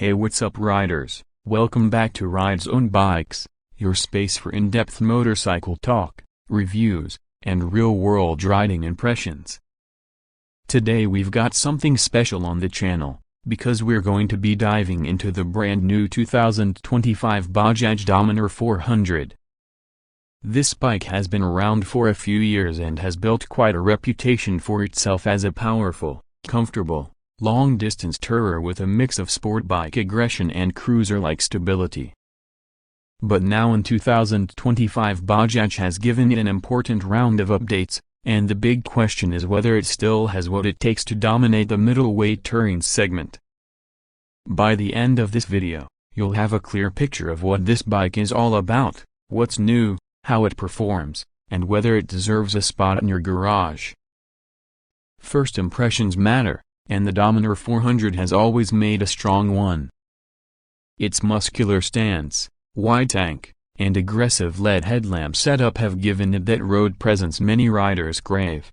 Hey, what's up riders, welcome back to Ridezone Bikes, your space for in-depth motorcycle talk, reviews, and real-world riding impressions. Today we've got something special on the channel, because we're going to be diving into the brand new 2025 Bajaj Dominar 400. This bike has been around for a few years and has built quite a reputation for itself as a powerful, comfortable, long-distance tourer with a mix of sport bike aggression and cruiser-like stability. But now in 2025 Bajaj has given it an important round of updates, and the big question is whether it still has what it takes to dominate the middleweight touring segment. By the end of this video, you'll have a clear picture of what this bike is all about, what's new, how it performs, and whether it deserves a spot in your garage. First impressions matter, and the Dominar 400 has always made a strong one. Its muscular stance, wide tank, and aggressive LED headlamp setup have given it that road presence many riders crave.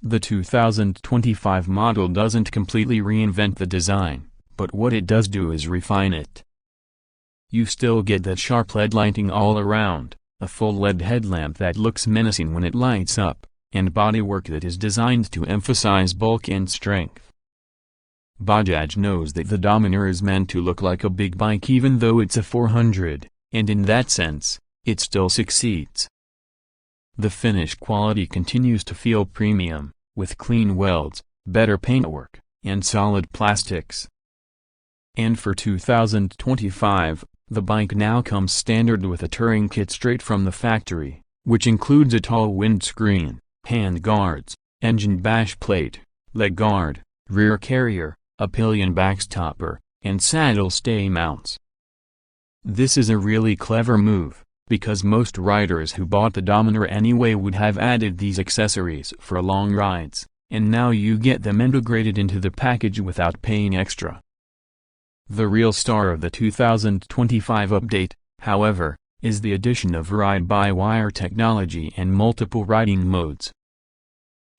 The 2025 model doesn't completely reinvent the design, but what it does do is refine it. You still get that sharp LED lighting all around, a full LED headlamp that looks menacing when it lights up, and bodywork that is designed to emphasize bulk and strength. Bajaj knows that the Dominar is meant to look like a big bike even though it's a 400, and in that sense, it still succeeds. The finish quality continues to feel premium, with clean welds, better paintwork, and solid plastics. And for 2025, the bike now comes standard with a touring kit straight from the factory, which includes a tall windscreen, hand guards, engine bash plate, leg guard, rear carrier, a pillion backstopper, and saddle stay mounts. This is a really clever move, because most riders who bought the Dominar anyway would have added these accessories for long rides, and now you get them integrated into the package without paying extra. The real star of the 2025 update, however, is the addition of ride-by-wire technology and multiple riding modes.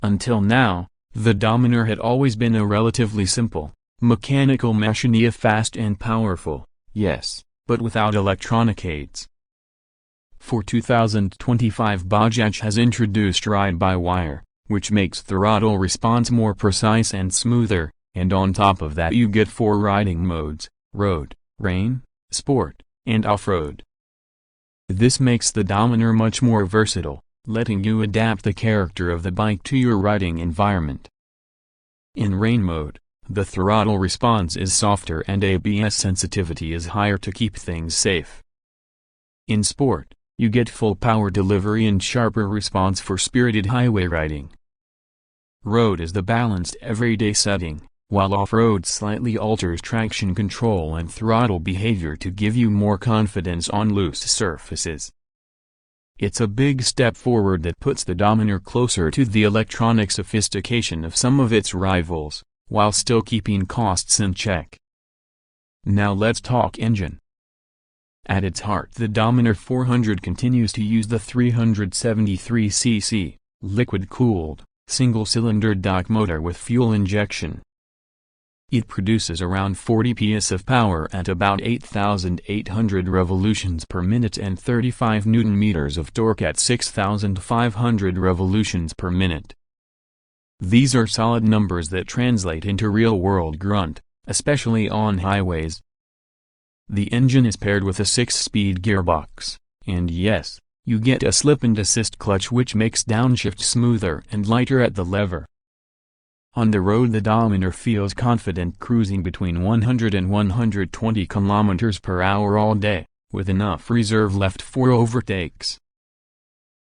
Until now, the Dominar had always been a relatively simple, mechanical machine, fast and powerful, yes, but without electronic aids. For 2025 Bajaj has introduced ride-by-wire, which makes the throttle response more precise and smoother, and on top of that you get 4 riding modes: road, rain, sport, and off-road. This makes the Dominar much more versatile, letting you adapt the character of the bike to your riding environment. In rain mode, the throttle response is softer and ABS sensitivity is higher to keep things safe. In sport, you get full power delivery and sharper response for spirited highway riding. Road is the balanced everyday setting, while off-road slightly alters traction control and throttle behavior to give you more confidence on loose surfaces. It's a big step forward that puts the Dominar closer to the electronic sophistication of some of its rivals, while still keeping costs in check. Now let's talk engine. At its heart, the Dominar 400 continues to use the 373cc, liquid-cooled, single-cylinder DOC motor with fuel injection. It produces around 40 PS of power at about 8,800 revolutions per minute and 35 Nm of torque at 6,500 revolutions per minute. These are solid numbers that translate into real-world grunt, especially on highways. The engine is paired with a 6-speed gearbox, and yes, you get a slip-and-assist clutch which makes downshift smoother and lighter at the lever. On the road the Dominar feels confident cruising between 100 and 120 km per hour all day, with enough reserve left for overtakes.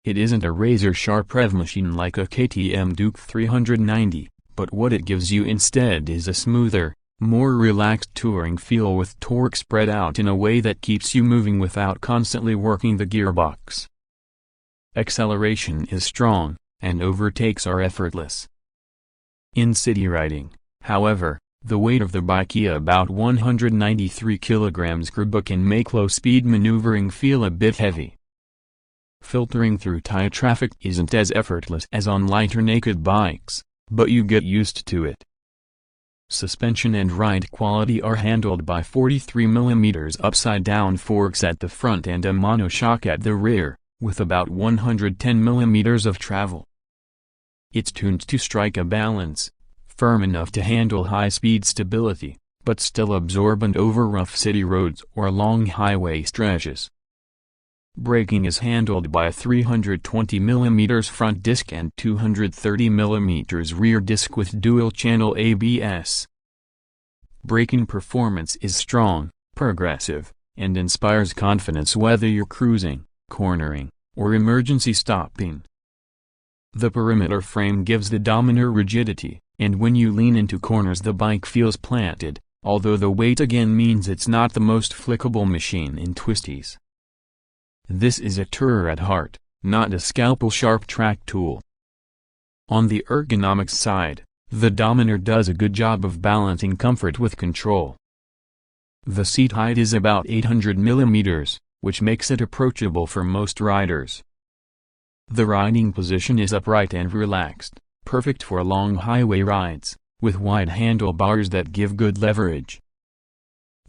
It isn't a razor-sharp rev machine like a KTM Duke 390, but what it gives you instead is a smoother, more relaxed touring feel with torque spread out in a way that keeps you moving without constantly working the gearbox. Acceleration is strong, and overtakes are effortless. In city riding, however, the weight of the bike, about 193 kg, can make low-speed maneuvering feel a bit heavy. Filtering through tight traffic isn't as effortless as on lighter naked bikes, but you get used to it. Suspension and ride quality are handled by 43mm upside-down forks at the front and a monoshock at the rear, with about 110mm of travel. It's tuned to strike a balance, firm enough to handle high-speed stability, but still absorbent over rough city roads or long highway stretches. Braking is handled by a 320mm front disc and 230mm rear disc with dual-channel ABS. Braking performance is strong, progressive, and inspires confidence whether you're cruising, cornering, or emergency stopping. The perimeter frame gives the Dominar rigidity, and when you lean into corners the bike feels planted, although the weight again means it's not the most flickable machine in twisties. This is a tourer at heart, not a scalpel-sharp track tool. On the ergonomics side, the Dominar does a good job of balancing comfort with control. The seat height is about 800mm, which makes it approachable for most riders. The riding position is upright and relaxed, perfect for long highway rides, with wide handlebars that give good leverage.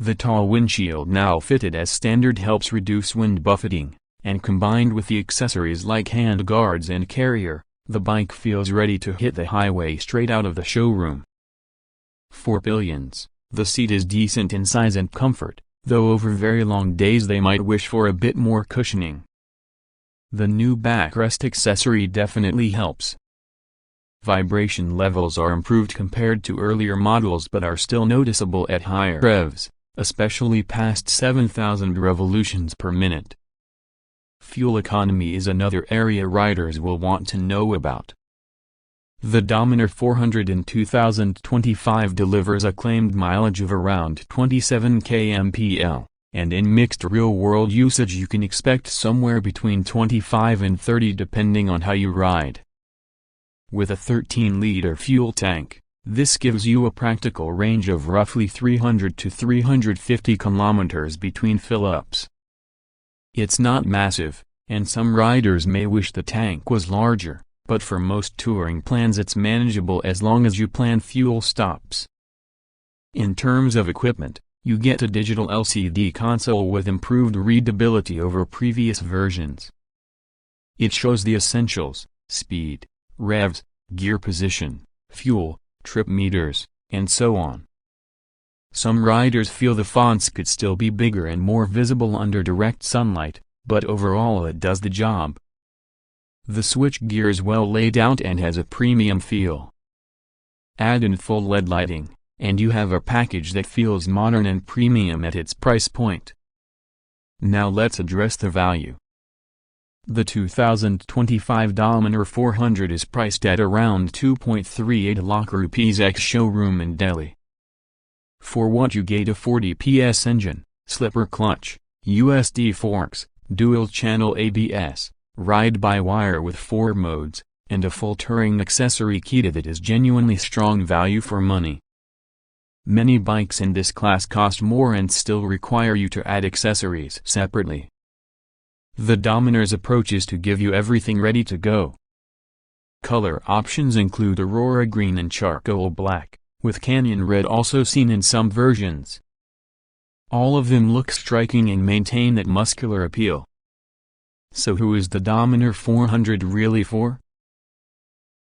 The tall windshield now fitted as standard helps reduce wind buffeting, and combined with the accessories like handguards and carrier, the bike feels ready to hit the highway straight out of the showroom. For pillions, the seat is decent in size and comfort, though over very long days they might wish for a bit more cushioning. The new backrest accessory definitely helps. Vibration levels are improved compared to earlier models but are still noticeable at higher revs, especially past 7,000 revolutions per minute. Fuel economy is another area riders will want to know about. The Dominar 400 in 2025 delivers a claimed mileage of around 27 kmpl, and in mixed real-world usage you can expect somewhere between 25 and 30 depending on how you ride. With a 13-liter fuel tank, this gives you a practical range of roughly 300 to 350 kilometers between fill-ups. It's not massive, and some riders may wish the tank was larger, but for most touring plans it's manageable as long as you plan fuel stops. In terms of equipment, you get a digital LCD console with improved readability over previous versions. It shows the essentials: speed, revs, gear position, fuel, trip meters, and so on. Some riders feel the fonts could still be bigger and more visible under direct sunlight, but overall it does the job. The switchgear is well laid out and has a premium feel. Add in full LED lighting, and you have a package that feels modern and premium at its price point. Now let's address the value. The 2025 Dominar 400 is priced at around 2.38 lakh rupees ex-showroom in Delhi. For what you get: a 40 PS engine, slipper clutch, USD forks, dual-channel ABS, ride-by-wire with 4 modes, and a full touring accessory kit that is genuinely strong value for money. Many bikes in this class cost more and still require you to add accessories separately. The Dominar's approach is to give you everything ready to go. Color options include Aurora Green and Charcoal Black, with Canyon Red also seen in some versions. All of them look striking and maintain that muscular appeal. So who is the Dominar 400 really for?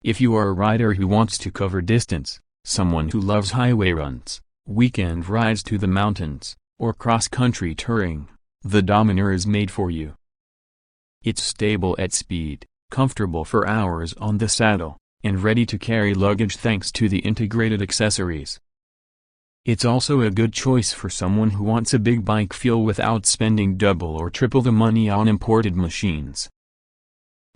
If you are a rider who wants to cover distance, someone who loves highway runs, weekend rides to the mountains, or cross-country touring, the Dominar is made for you. It's stable at speed, comfortable for hours on the saddle, and ready to carry luggage thanks to the integrated accessories. It's also a good choice for someone who wants a big bike feel without spending double or triple the money on imported machines.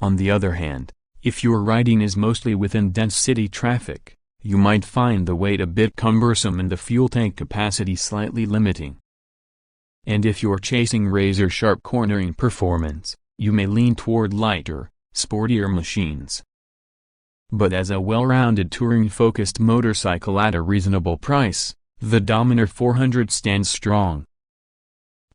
On the other hand, if your riding is mostly within dense city traffic, you might find the weight a bit cumbersome and the fuel tank capacity slightly limiting. And if you're chasing razor-sharp cornering performance, you may lean toward lighter, sportier machines. But as a well-rounded touring-focused motorcycle at a reasonable price, the Dominar 400 stands strong.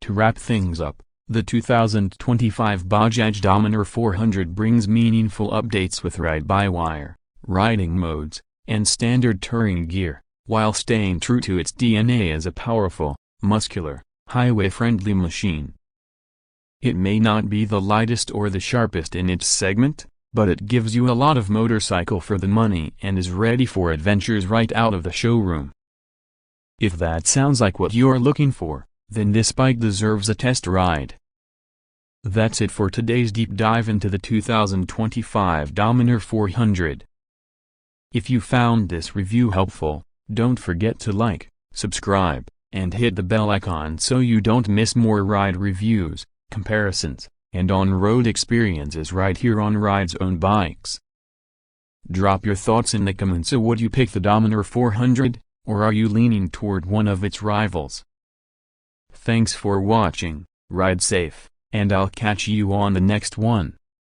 To wrap things up, the 2025 Bajaj Dominar 400 brings meaningful updates with ride-by-wire, riding modes, and standard touring gear, while staying true to its DNA as a powerful, muscular, highway-friendly machine. It may not be the lightest or the sharpest in its segment, but it gives you a lot of motorcycle for the money and is ready for adventures right out of the showroom. If that sounds like what you're looking for, then this bike deserves a test ride. That's it for today's deep dive into the 2025 Dominar 400. If you found this review helpful, don't forget to like, subscribe, and hit the bell icon so you don't miss more ride reviews, comparisons, and on-road experiences right here on Ridezone Bikes. Drop your thoughts in the comments. So would you pick the Dominar 400, or are you leaning toward one of its rivals? Thanks for watching, ride safe, and I'll catch you on the next one.